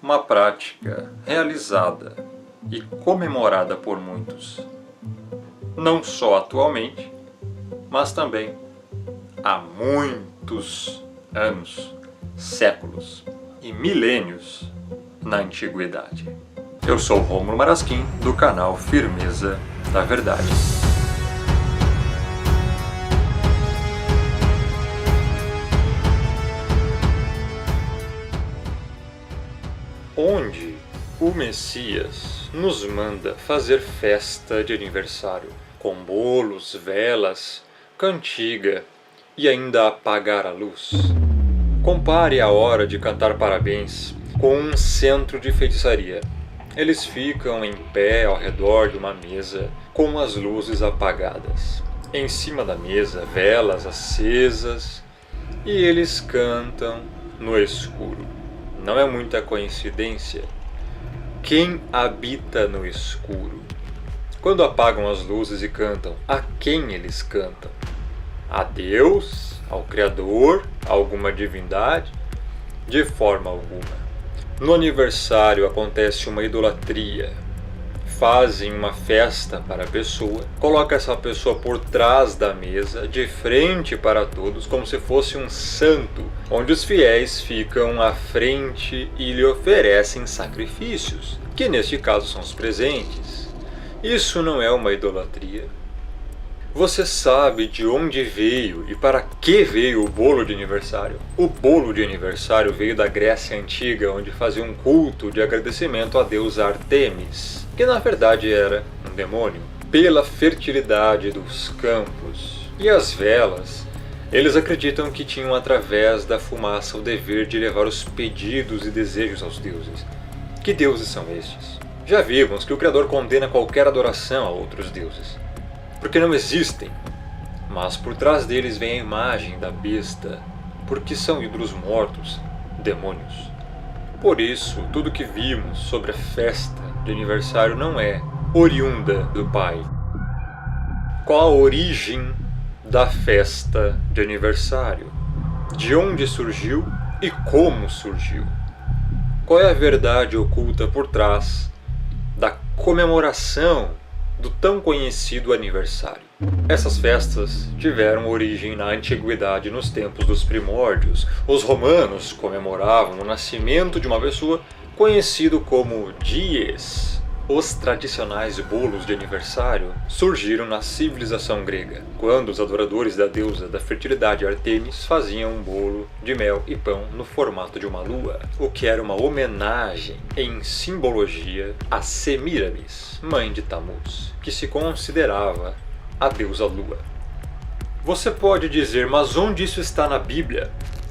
uma prática realizada e comemorada por muitos, não só atualmente, mas também há muitos anos, séculos e milênios na antiguidade. Eu sou Rômulo Marasquim, do canal Firmeza da Verdade. Onde o Messias nos manda fazer festa de aniversário, com bolos, velas, cantiga e ainda apagar a luz. Compare a hora de cantar parabéns com um centro de feitiçaria. Eles ficam em pé ao redor de uma mesa com as luzes apagadas. Em cima da mesa, velas acesas, e eles cantam no escuro. Não é muita coincidência. Quem habita no escuro? Quando apagam as luzes e cantam, a quem eles cantam? A Deus? Ao Criador? A alguma divindade? De forma alguma. No aniversário acontece uma idolatria. Fazem uma festa para a pessoa, coloca essa pessoa por trás da mesa, de frente para todos, como se fosse um santo, onde os fiéis ficam à frente e lhe oferecem sacrifícios, que neste caso são os presentes. Isso não é uma idolatria? Você sabe de onde veio e para que veio o bolo de aniversário? O bolo de aniversário veio da Grécia Antiga, onde fazia um culto de agradecimento à deusa Ártemis, que na verdade era um demônio, pela fertilidade dos campos. E as velas, eles acreditam que tinham através da fumaça o dever de levar os pedidos e desejos aos deuses. Que deuses são estes? Já vimos que o Criador condena qualquer adoração a outros deuses, porque não existem, mas por trás deles vem a imagem da besta, porque são ídolos mortos, demônios. Por isso, tudo que vimos sobre a festa de aniversário não é oriunda do Pai. Qual a origem da festa de aniversário? De onde surgiu e como surgiu? Qual é a verdade oculta por trás da comemoração do tão conhecido aniversário? Essas festas tiveram origem na antiguidade, nos tempos dos primórdios. Os romanos comemoravam o nascimento de uma pessoa conhecido como dies. Os tradicionais bolos de aniversário surgiram na civilização grega, quando os adoradores da deusa da fertilidade Ártemis faziam um bolo de mel e pão no formato de uma lua, o que era uma homenagem em simbologia a Semíramis, mãe de Tammuz, que se considerava a deusa lua. Você pode dizer, mas onde isso está na Bíblia?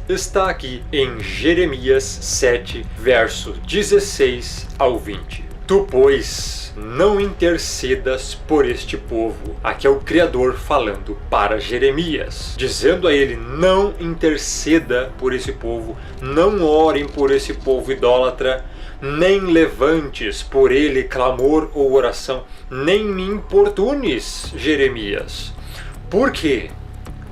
Está aqui em Jeremias 7, verso 16 ao 20. Tu, pois, não intercedas por este povo. Aqui é o Criador falando para Jeremias, dizendo a ele, não interceda por esse povo, não orem por esse povo idólatra, nem levantes por ele clamor ou oração, nem me importunes, Jeremias. Por quê?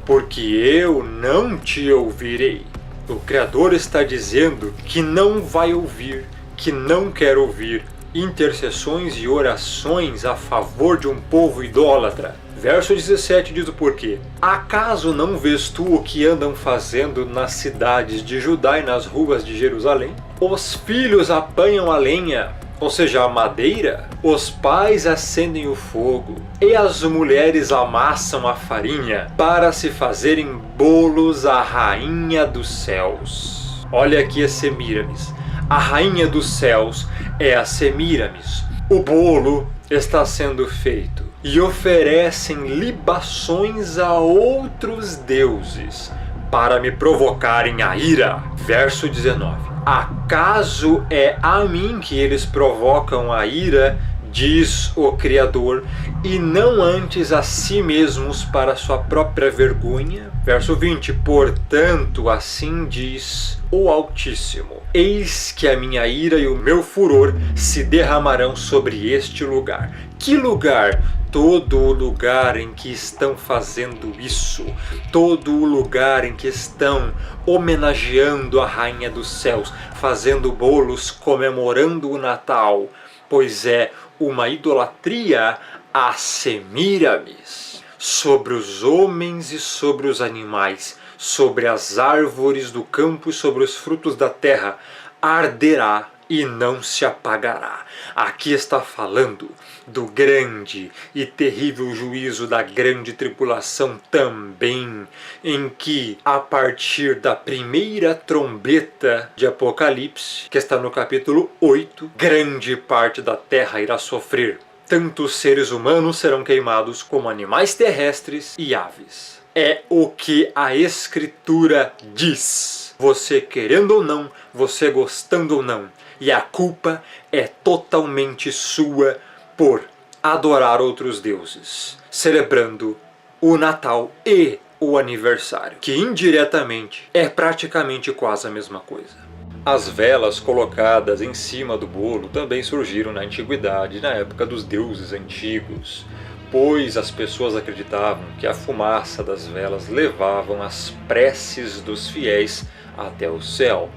Porque eu não te ouvirei. O Criador está dizendo que não vai ouvir, que não quer ouvir intercessões e orações a favor de um povo idólatra. Verso 17 diz o porquê. Acaso não vês tu o que andam fazendo nas cidades de Judá e nas ruas de Jerusalém? Os filhos apanham a lenha, ou seja, a madeira, os pais acendem o fogo, e as mulheres amassam a farinha para se fazerem bolos à rainha dos céus. Olha aqui a Semíramis. A rainha dos céus é a Semíramis. O bolo está sendo feito e oferecem libações a outros deuses para me provocarem a ira. Verso 19. Acaso é a mim que eles provocam a ira, diz o Criador, e não antes a si mesmos para sua própria vergonha. Verso 20, portanto, assim diz o Altíssimo, eis que a minha ira e o meu furor se derramarão sobre este lugar. Que lugar? Todo o lugar em que estão fazendo isso, todo o lugar em que estão homenageando a Rainha dos Céus, fazendo bolos, comemorando o Natal, pois é uma idolatria a Semíramis, sobre os homens e sobre os animais, sobre as árvores do campo e sobre os frutos da terra, arderá e não se apagará. Aqui está falando do grande e terrível juízo da grande tribulação também, em que, a partir da primeira trombeta de Apocalipse, que está no capítulo 8, grande parte da terra irá sofrer. Tanto os seres humanos serão queimados, como animais terrestres e aves. É o que a Escritura diz. Você querendo ou não, você gostando ou não. E a culpa é totalmente sua por adorar outros deuses, celebrando o Natal e o aniversário, que indiretamente é praticamente quase a mesma coisa. As velas colocadas em cima do bolo também surgiram na antiguidade, na época dos deuses antigos, pois as pessoas acreditavam que a fumaça das velas levavam as preces dos fiéis até o céu,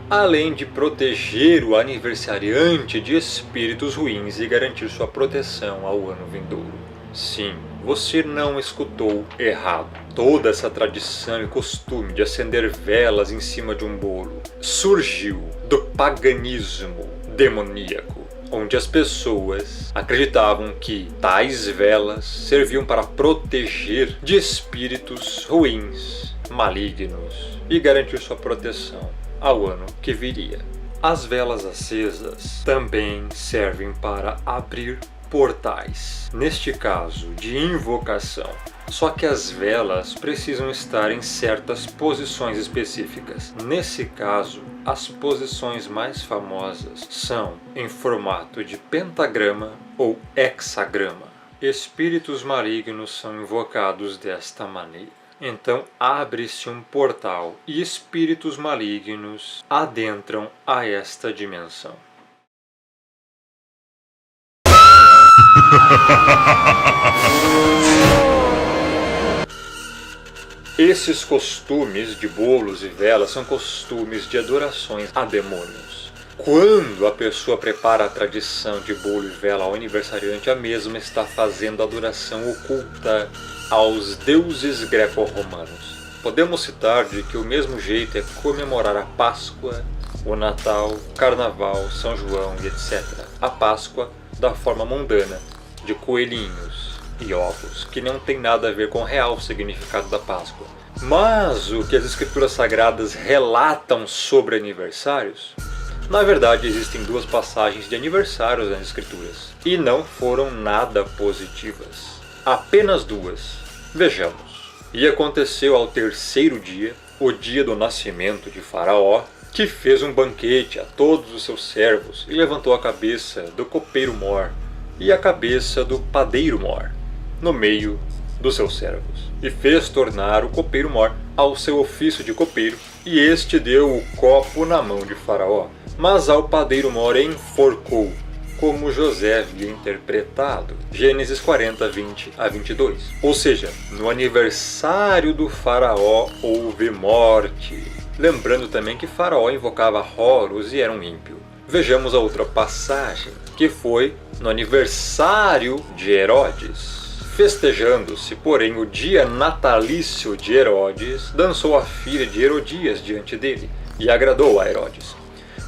além de proteger o aniversariante de espíritos ruins e garantir sua proteção ao ano vindouro. Sim, você não escutou errado. Toda essa tradição e costume de acender velas em cima de um bolo surgiu do paganismo demoníaco, onde as pessoas acreditavam que tais velas serviam para proteger de espíritos ruins, malignos e garantir sua proteção ao ano que viria. As velas acesas também servem para abrir portais, neste caso de invocação. Só que as velas precisam estar em certas posições específicas. Nesse caso, as posições mais famosas são em formato de pentagrama ou hexagrama. Espíritos malignos são invocados desta maneira. Então abre-se um portal e espíritos malignos adentram a esta dimensão. Esses costumes de bolos e velas são costumes de adorações a demônios. Quando a pessoa prepara a tradição de bolo e vela ao aniversariante, a mesma está fazendo adoração oculta aos deuses greco-romanos. Podemos citar de que o mesmo jeito é comemorar a Páscoa, o Natal, o Carnaval, São João e etc. A Páscoa da forma mundana, de coelhinhos e ovos, que não tem nada a ver com o real significado da Páscoa. Mas o que as escrituras sagradas relatam sobre aniversários, na verdade existem duas passagens de aniversários nas escrituras, e não foram nada positivas. Apenas duas. Vejamos. E aconteceu ao terceiro dia, o dia do nascimento de Faraó, que fez um banquete a todos os seus servos e levantou a cabeça do copeiro-mor e a cabeça do padeiro-mor no meio dos seus servos, e fez tornar o copeiro-mor ao seu ofício de copeiro, e este deu o copo na mão de Faraó, mas ao padeiro-mor enforcou, como José havia interpretado. Gênesis 40, 20 a 22. Ou seja, no aniversário do Faraó houve morte. Lembrando também que Faraó invocava Horus e era um ímpio. Vejamos a outra passagem, que foi no aniversário de Herodes. Festejando-se, porém, o dia natalício de Herodes, dançou a filha de Herodias diante dele, e agradou a Herodes.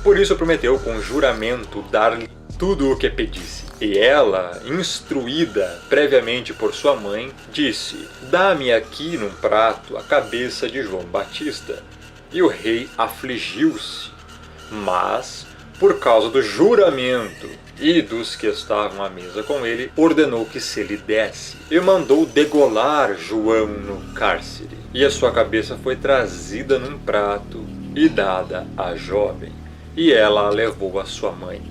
Por isso prometeu com juramento dar-lhe tudo o que pedisse. E ela, instruída previamente por sua mãe, disse: dá-me aqui num prato a cabeça de João Batista. E o rei afligiu-se, mas, por causa do juramento e dos que estavam à mesa com ele, ordenou que se lhe desse, e mandou degolar João no cárcere. E a sua cabeça foi trazida num prato e dada à jovem, e ela a levou à sua mãe.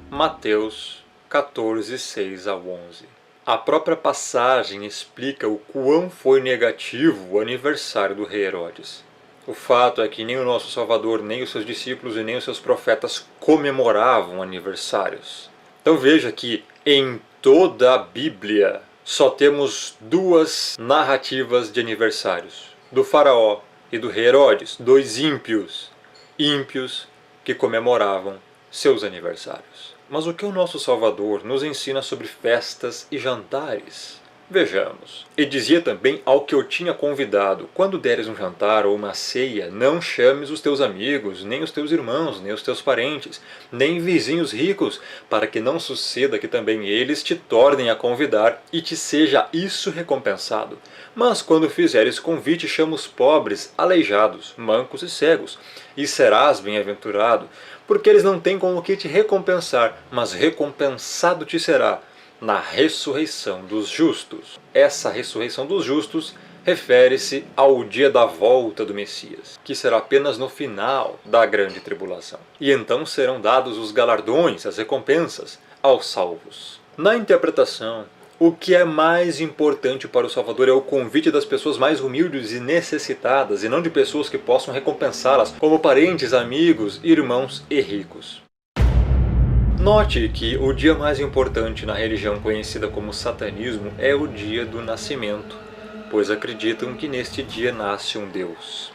Mateus, 14, 6 a 11. A própria passagem explica o quão foi negativo o aniversário do rei Herodes. O fato é que nem o nosso Salvador, nem os seus discípulos e nem os seus profetas comemoravam aniversários. Então veja que em toda a Bíblia só temos duas narrativas de aniversários, do faraó e do rei Herodes, dois ímpios que comemoravam seus aniversários. Mas o que o nosso Salvador nos ensina sobre festas e jantares? Vejamos. E dizia também ao que eu tinha convidado: quando deres um jantar ou uma ceia, não chames os teus amigos, nem os teus irmãos, nem os teus parentes, nem vizinhos ricos, para que não suceda que também eles te tornem a convidar e te seja isso recompensado. Mas quando fizeres convite, chama os pobres, aleijados, mancos e cegos, e serás bem-aventurado, porque eles não têm com o que te recompensar, mas recompensado te será na ressurreição dos justos. Essa ressurreição dos justos refere-se ao dia da volta do Messias, que será apenas no final da grande tribulação. E então serão dados os galardões, as recompensas, aos salvos. Na interpretação, o que é mais importante para o Salvador é o convite das pessoas mais humildes e necessitadas, e não de pessoas que possam recompensá-las, como parentes, amigos, irmãos e ricos. Note que o dia mais importante na religião conhecida como satanismo é o dia do nascimento, pois acreditam que neste dia nasce um Deus.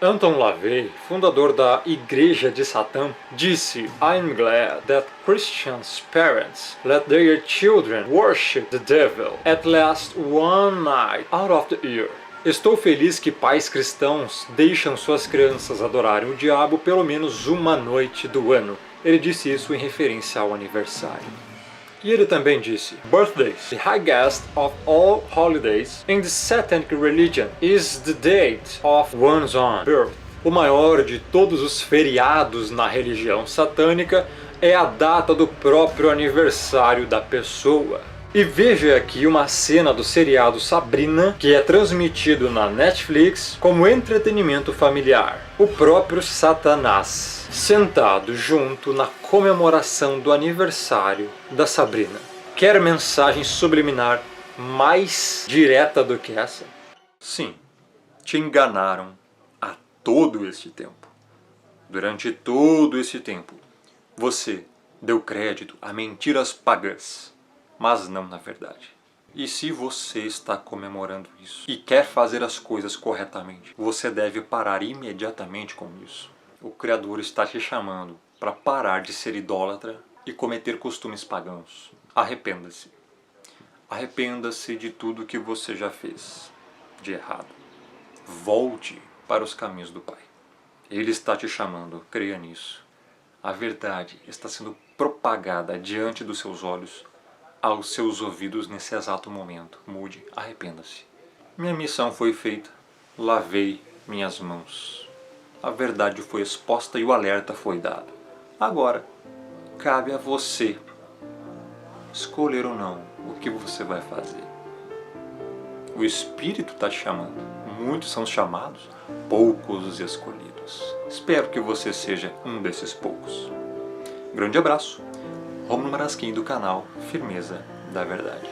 Anton LaVey, fundador da Igreja de Satã, disse: I'm glad that Christians' parents let their children worship the devil at least one night out of the year. Estou feliz que pais cristãos deixam suas crianças adorarem o diabo pelo menos uma noite do ano. Ele disse isso em referência ao aniversário. E ele também disse: Birthdays, the highest of all holidays in the Satanic religion, is the date of one's own birth. O maior de todos os feriados na religião satânica é a data do próprio aniversário da pessoa. E veja aqui uma cena do seriado Sabrina, que é transmitido na Netflix como entretenimento familiar. O próprio Satanás, sentado junto na comemoração do aniversário da Sabrina. Quer mensagem subliminar mais direta do que essa? Sim, te enganaram há todo este tempo. Durante todo esse tempo, você deu crédito a mentiras pagãs, mas não na verdade. E se você está comemorando isso e quer fazer as coisas corretamente, você deve parar imediatamente com isso. O Criador está te chamando para parar de ser idólatra e cometer costumes pagãos. Arrependa-se. Arrependa-se de tudo que você já fez de errado. Volte para os caminhos do Pai. Ele está te chamando, creia nisso. A verdade está sendo propagada diante dos seus olhos, aos seus ouvidos nesse exato momento. Mude, arrependa-se. Minha missão foi feita, lavei minhas mãos. A verdade foi exposta e o alerta foi dado. Agora, cabe a você escolher ou não o que você vai fazer. O Espírito está te chamando. Muitos são chamados, poucos os escolhidos. Espero que você seja um desses poucos. Grande abraço. Rômulo Marasquim do canal Firmeza da Verdade.